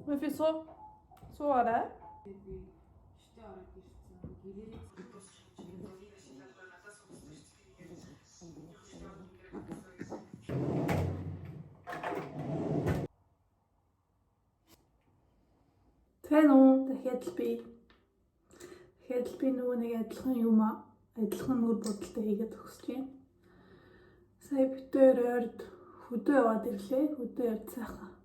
Vad är så? Så är det. Тэнүү дахиад би нөгөө нэг адилхан үр бодолтой хийгээд төгсөж байна. Сая битээр орд хөдөө яваад ирлээ. Хөдөө явж сайхан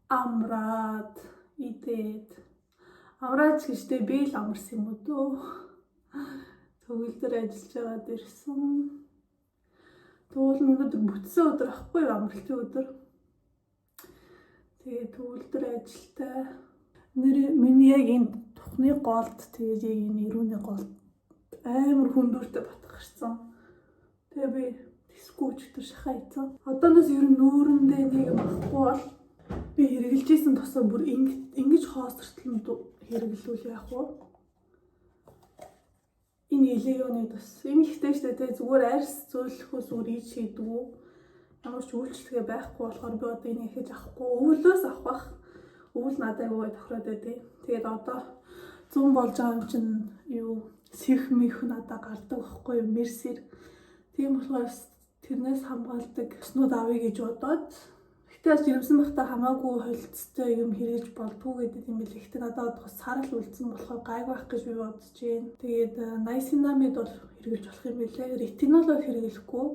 амраад идээд амраач гэжтэй би л амарсан юм уу дөө. Төгөлдөр ажиллаж яваад ирсэн. Тэгвэл өнөөдөр бүтсэн өдөр ахгүй юу, амралтын өдөр. Тэгээд төгөлдөр ажилтаа миний яг энэ тухны голд тэгээд яг энэ ирүүний голд амар хүндүртэй батгах ирсэн. Тэгээ би дискоч дээр шахаа ийцэн. Одооноос ер нь нүүрэндээ нэг юм ахгүй бол би хэрэгжилжсэн тосоо бүр ингэж хоосртолд хэрэглүүл яах вэ? Энэ илэгөөний тос юм ихтэй штэ тэгээ зүгээр арьс зөөлөхөөс өөр ийж хийдгүү. Ямар ч үйлчлэгээ байхгүй болохоор би одоо энийг хийж авахгүй. Өвлөөс авах. Өвөл надад аягүй тохироод байдیں۔ Тэгээд одоо 100 болж байгаа юм чинь юу сэрхмих надад гардаг байхгүй юу, мерсэр. Тийм болохоор тэрнээс хамгаалдаг снууд авъя гэж бодоод гэтээ жирэмсэн бахта хамаагүй холцтой юм хэрэгж болдгоо гэдэг юм билээ. Гэтээ надад одоо сарал үлдсэн болохоор гайг байх гэж би бодож байна. Тэгээд найсинамид бол хэрэгж болох юм билээ. Ретинолоо хэрэглэхгүй.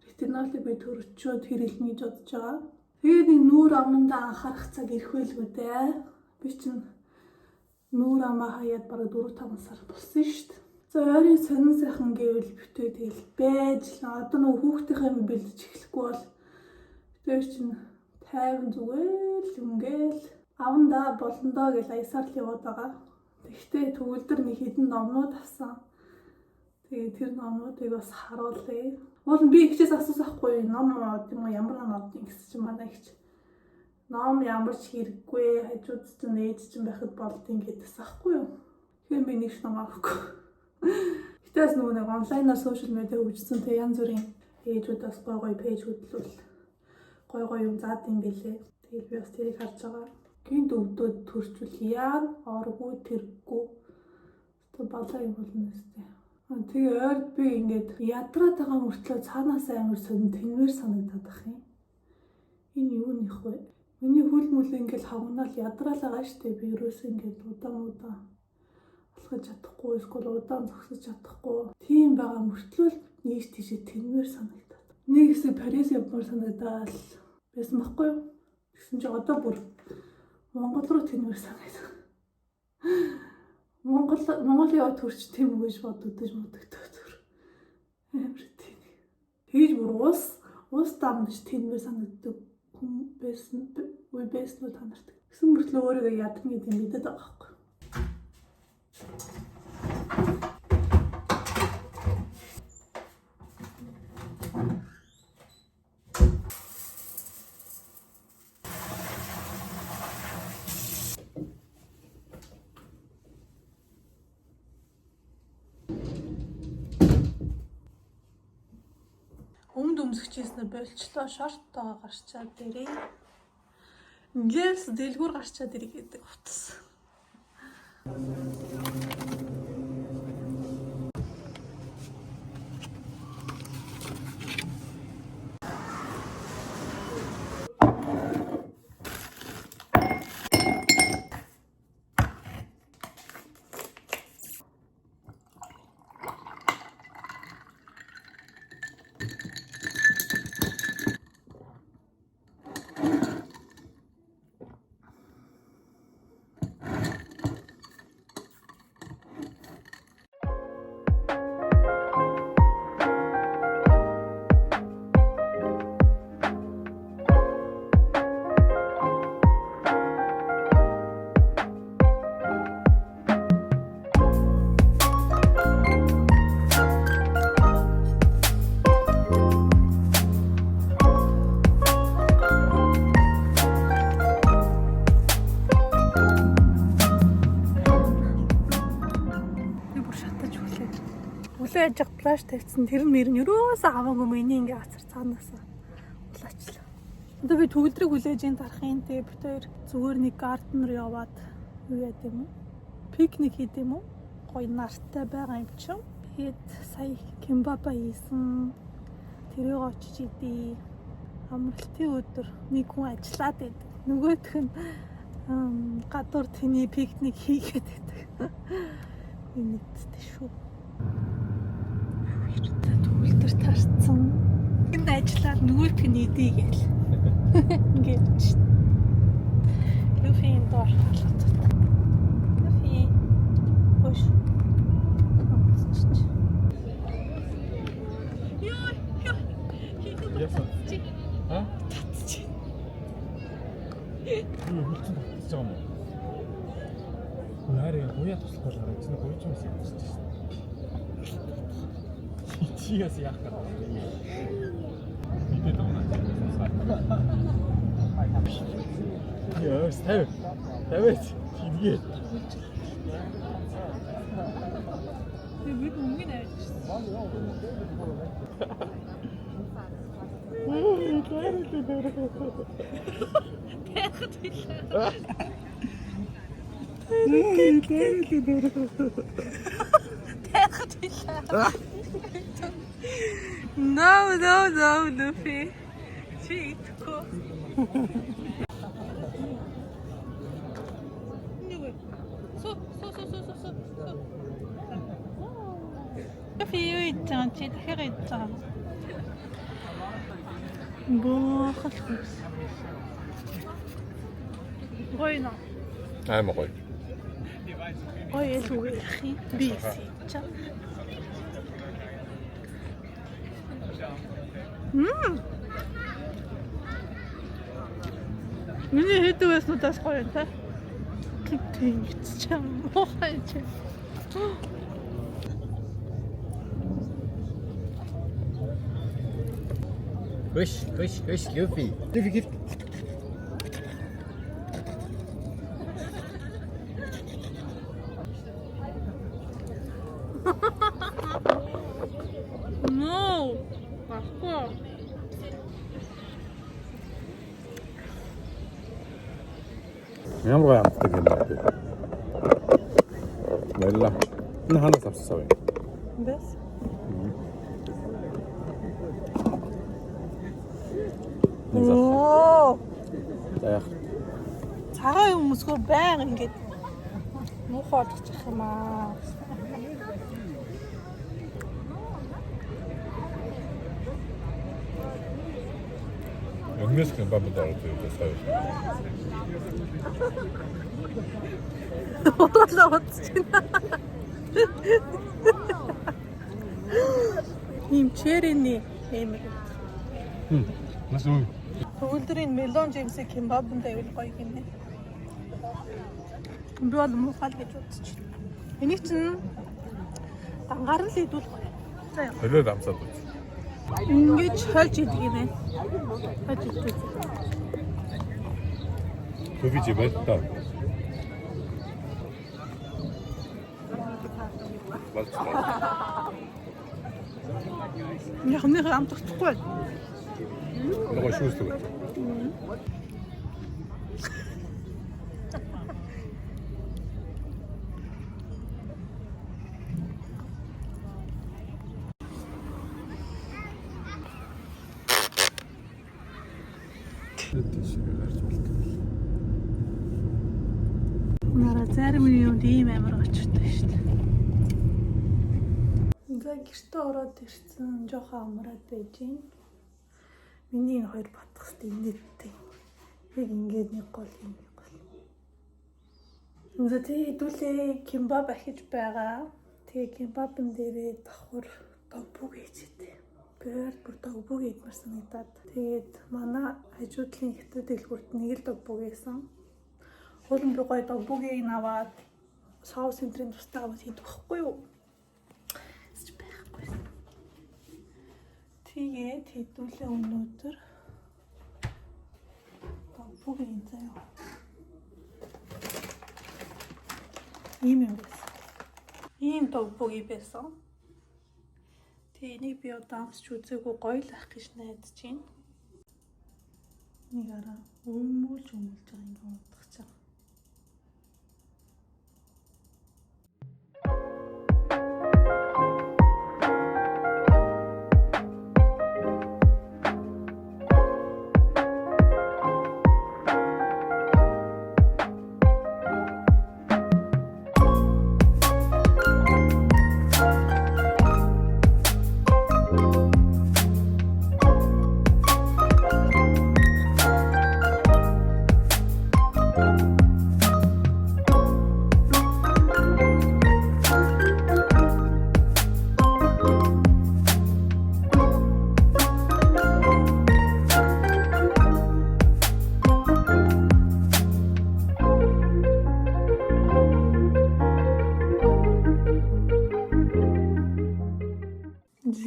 Ретинолыг би төрөчөөд хэрэглэнэ гэж бодож байгаа. Тэгээд энэ нүүр амнандаа анхаарах цаг ирэх байлгүй дээ. Би чинь нүүр амаа хаяад бараг 4-5 сар болсон шүү дээ. За ойрын сонин сайхан гэвэл битээ тэгэл байж л одоо нөгөө хүүхдийнхээ юм бэлдэж эхлэхгүй бол битээ чинь тайван зүгээр л ингээл авандаа болондоо гэж аясаар л яваад байгаа. Тэгтээ төгөлдөр нэг хэдэн номнууд авсан. Тэгээд тэр номнуудыг бас харуулъя. Уул би ихчээс асуусахгүй ном тийм үү, ямар ном авдیں۔ Гэсэн чинь манай ихч ном ямар ч хэрэггүй, хажууд чинь ээж чинь байхад болдیں۔ Гэдээс ахгүй юу. Тэгэхээр би нэг ч ном авахгүй. Гэтээс нөгөө нэг онлайнаар сошиал медиа хөгжсөн тэг янз бүрийн ээжүүдээс гой пэйж хөдлөл гой юм заад юм гэлээ. Тэгээд би бас тэрийг харж байгаа. Гинт өвдөд төрчүүл яа оргүй тэргүй. Тэ балаа юм болно өстэй. Тэгээ ойрд би ингээд ядраад байгаа мөртлөө цаанаас амар сонин тэнвэр санагдаад ах юм. Энэ юу нэх вэ? Миний хөл мүл ингээд хавнаал ядраал байгаа штэ. Би ерөөсөө ингээд удаан алхаж чадахгүй, эсвэл удаан зогсож чадахгүй. Тийм байгаа мөртлөө нийс тийшээ тэнвэр санагдаад. Нэг хэсэг Парис явмаар санагдаад байсан байхгүй юу? Тэгсэн чи одоо бүр Монгол руу тэнвэр санагдаад. Монгол яваад төрч тийм үгэж бодогдож модогдоод амар тийм. Тэгж бүр ус дамж тэнвэр санагддаг хүн байсан үе байсан уу та нарт. Гэсэн мөртлөө өөрийгөө ядна гэдэг юм мэдээд байгаа байхгүй. Өмсгчээснэ болчлоо шорттойгоо гарчаад дээрээ. Ингээл дэлгүүр гарчаад ирэх гэдэг утас. Улааж плаш тавьсан тэр нэр нь юусаа аваагүй миний ингээ ацар цаанаасаа улаачлаа. Одоо би төгөлдрийг хүлээж ин тарахын тэгээ бид хоёр зүгээр нэг гарден руу яваад юу яа гэм үү? Пикник хийх юм уу? Гоё нартай байгаа юм чинь. Тэгээд сая кимбаба хийсэн. Тэрийг очиж идээ. Амралтын өдөр нэг хүн ажиллаад байдаг. Нөгөөх нь гадуур тэний пикник хийгээд байдаг. Үнэтэй шүү. Хэрэг төгөлдөр тарцсан. Энд ажиллаад нөгөөх нь идээ гээл. Ингээд чинь. Люфийн доор халууцтай. Люфи. Хош. Яасан? Аа? Татчих. Юу хөлцөнд татчих юм уу? Наарай буяа туслах болохоор чинь гойч юм шиг байна шүү дээ. Чиас яах гэдэг юм. Мэдээд байна. Яа, став. Тавьж хийгээ. Бид өмнө нь авчихсан. No, Luffy. Читко. Со. Luffy юу ийцэн чи дахиад ийцэн. Боохол хүс. Гойно. Аймаг гоё. Гоё л би чаа. Миний хэдэг байснуудаас гоё та. Тэгж чам мохайч. Hush, Luffy. Luffy, give. No. Бахгүй. Ямар амтдаг юм бэ? Баярлалаа. Энэ ханаас авсан юм. Бэс. Оо. Яах. Цагаан хүмүүсгүй байнга ингэж муухай болгочих юм аа. Өнөөс нь бабад ороод ирсэн сая. Бодлоо бодчихно. Им черэний эмэр. Нас уу. Төгөлдрийн мелон жимсээ кимбабнд авил гоё гинэ. Би бол муухай гэж бодчихно. Энийг чинь дангаар л идүүл гоё. За яа. Хөлөө дамсаад үз. Ингэж хольж идэг юм байна. Хольж идэг. Төгөж байт та. Болцоо. Яг нэг амтахгүй. Нөгөө шүүслэг. Нара зарим юм ийм амар очтой шүү дээ. За гэртээ ороод ирсэн жоохон амраад байж гин. Миний энэ хоёр батгах хэвээр инээдтэй. Яг ингээд нэг гол юм гол. За тэгээ хэдүүлээ кимбаб ахиж байгаа. Тэгээ кимбабн дээрээ давхар тогбог хийжээ. Бүр тогбог идмэр санагдаад. Тэгээд манай хажуудлын хятад дэлгүүрт нэг л тогбог хийсэн. Хөлн би гоё тогбогийг аваад соус энтрийн тустай аваад хийдэг байхгүй юу? Байхгүй. Тэгээд хэдүүлээ өнөөдөр тогбогийг заяа. Ийм юм байсан. Ийм тогбогийг байсан. Тэгээ энийг би одоо амсч үзээгүй гоё л ах гэж найдаж байна. Нэг араа өмүүлж байгаа юм утгах чам.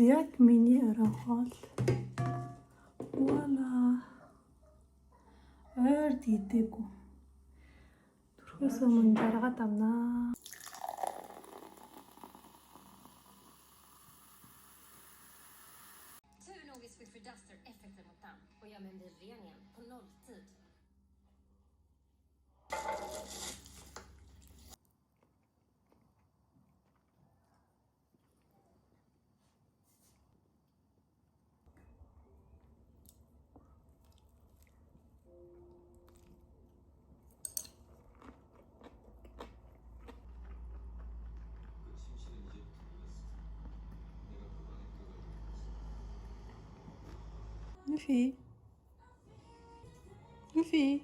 Яг миний орон хоол. Вала. Ойр дийдэггүй. Төрхөөс өмнө дараагаад авнаа. Turnovis Swiffer Duster effekten mot damm och gör min bil ren igen på nolltid. Nufi. Nufi.